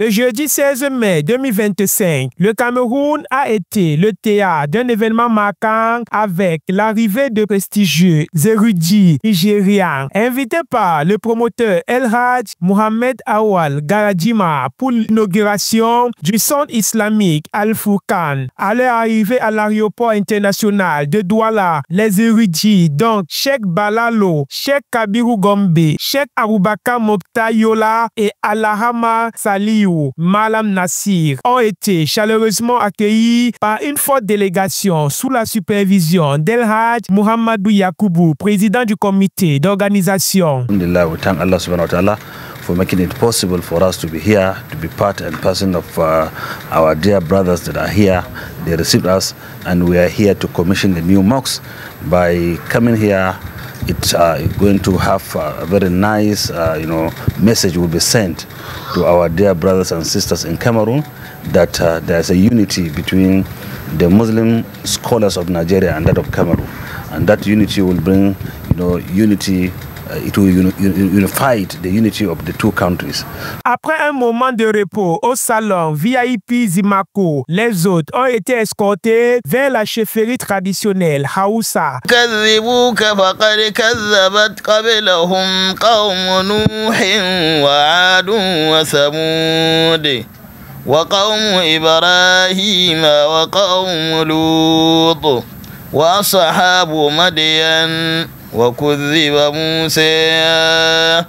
Le jeudi 16 mai 2025, le Cameroun a été le théâtre d'un événement marquant avec l'arrivée de prestigieux érudits nigérians invités par le promoteur El Hadj Mohamed Awal Galadima pour l'inauguration du centre islamique Al-Furqan. À leur arrivée à l'aéroport international de Douala, les érudits, donc Cheikh Balalo, Cheikh Kabiru Gombe, Cheikh Aboubakar Mokhtar Yola et Allahama Saliou Malam Nassir, ont été chaleureusement accueillis par une forte délégation sous la supervision d'El Hadj Muhammadu Yakubu, président du comité d'organisation. Alhamdulillah, we thank Allah subhanahu wa ta'ala for making it possible for us to be here, to be part and person of our dear brothers that are here. They received us and we are here to commission the new mosque. By coming here, it's going to have a very nice message will be sent to our dear brothers and sisters in Cameroon that there's a unity between the Muslim scholars of Nigeria and that of Cameroon, and that unity will bring unity. It will unify the unity of the two countries. Après un moment de repos au salon VIP Zimako, les autres ont été escortés vers la chefferie traditionnelle Haoussa. كذبوك فقد كذبت قبلهم قوم نوح وعاد وثمود وقوم إبراهيم وقوم لوط وأصحاب مدين وكذب موسى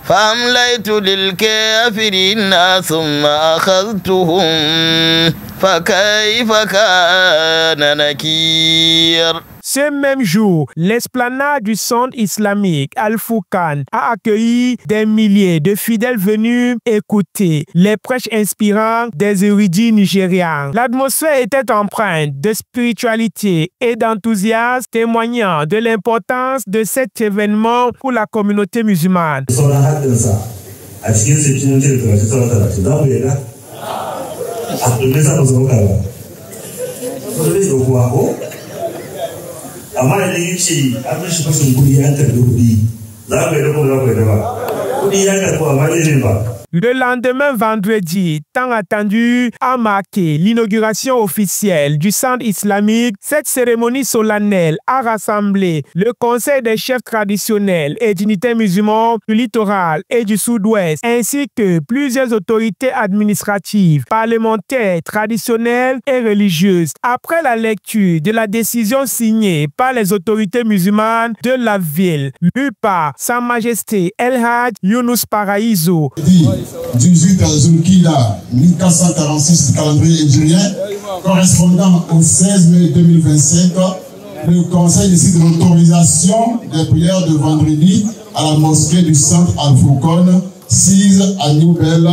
فأمليت للكافرين ثم أخذتهم فكيف كان نكير. Ce même jour, l'esplanade du centre islamique Al-Furqan a accueilli des milliers de fidèles venus écouter les prêches inspirants des érudits nigérians. L'atmosphère était empreinte de spiritualité et d'enthousiasme, témoignant de l'importance de cet événement pour la communauté musulmane. Amma idan ya ce an mishi fashin kuɗi an karɓi kuɗi za ku yi da kuma za ku yi da ba kuɗi ya karɓi amma ne ba. Le lendemain vendredi, tant attendu, a marqué l'inauguration officielle du centre islamique. Cette cérémonie solennelle a rassemblé le conseil des chefs traditionnels et dignitaires musulmans du littoral et du sud-ouest, ainsi que plusieurs autorités administratives, parlementaires, traditionnelles et religieuses. Après la lecture de la décision signée par les autorités musulmanes de la ville, lue par Sa Majesté El Hadj Yunus Paraiso, 18 Zulkida 1446 du calendrier hégirien, correspondant au 16 mai 2025, le Conseil décide de l'autorisation des prières de vendredi à la mosquée du centre Al-Furqan, 6 à Nouvelle,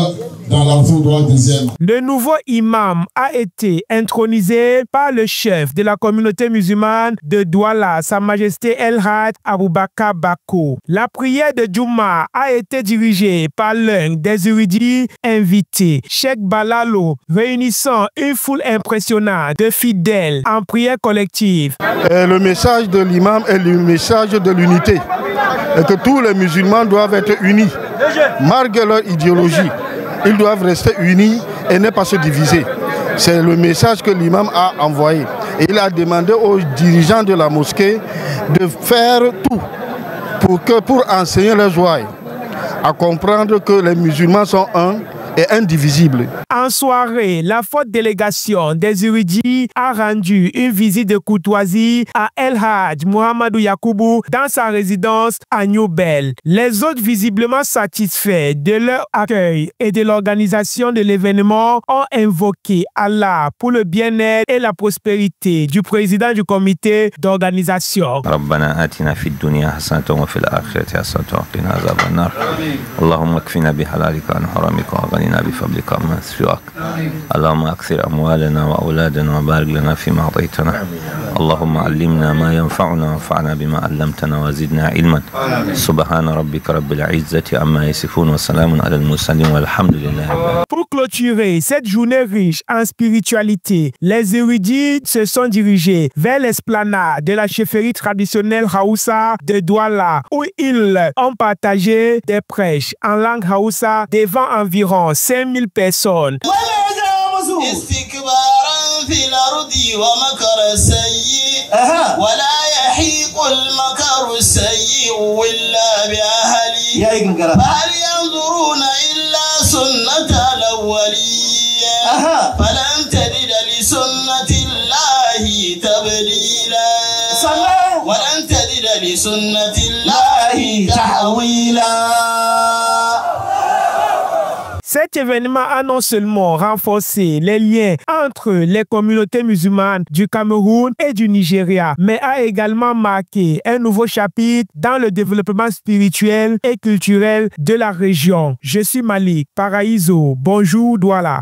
dans la zone de la deuxième. Le nouveau imam a été intronisé par le chef de la communauté musulmane de Douala, Sa Majesté El Hadj Aboubakar Bako. La prière de Juma a été dirigée par l'un des érudits invités, Cheikh Balalo, réunissant une foule impressionnante de fidèles en prière collective. Le message de l'imam est le message de l'unité, et que tous les musulmans doivent être unis, malgré leur idéologie. Ils doivent rester unis et ne pas se diviser. C'est le message que l'imam a envoyé. Et il a demandé aux dirigeants de la mosquée de faire tout pour enseigner les ouailles, à comprendre que les musulmans sont un et indivisible. En soirée, la forte délégation des érudits a rendu une visite de courtoisie à El Hadj Muhammadu Yakubu dans sa résidence à Newbel. Les autres, visiblement satisfaits de leur accueil et de l'organisation de l'événement, ont invoqué Allah pour le bien-être et la prospérité du président du comité d'organisation. ربنا آتنا في الدنيا حسنة وفي الآخرة حسنة وقنا عذاب النار اللهم اكفنا بحلالك عن حرامك وغننا بفضلك عمن سواك اللهم أكثر أموالنا وأولادنا وبارك لنا فيما أعطيتنا اللهم علمنا ما ينفعنا وانفعنا بما علمتنا وزدنا علما سبحان ربك رب العزة عما يصفون وسلام على المرسلين والحمد لله. Pour clôturer cette journée riche en spiritualité, les érudits se sont dirigés vers l'esplanade de la chefferie traditionnelle Haoussa de Douala, où ils ont partagé des prêches en langue Haoussa devant environ environ 5000 personnes. Cet événement a non seulement renforcé les liens entre les communautés musulmanes du Cameroun et du Nigeria, mais a également marqué un nouveau chapitre dans le développement spirituel et culturel de la région. Je suis Malik Paraïso. Bonjour Douala.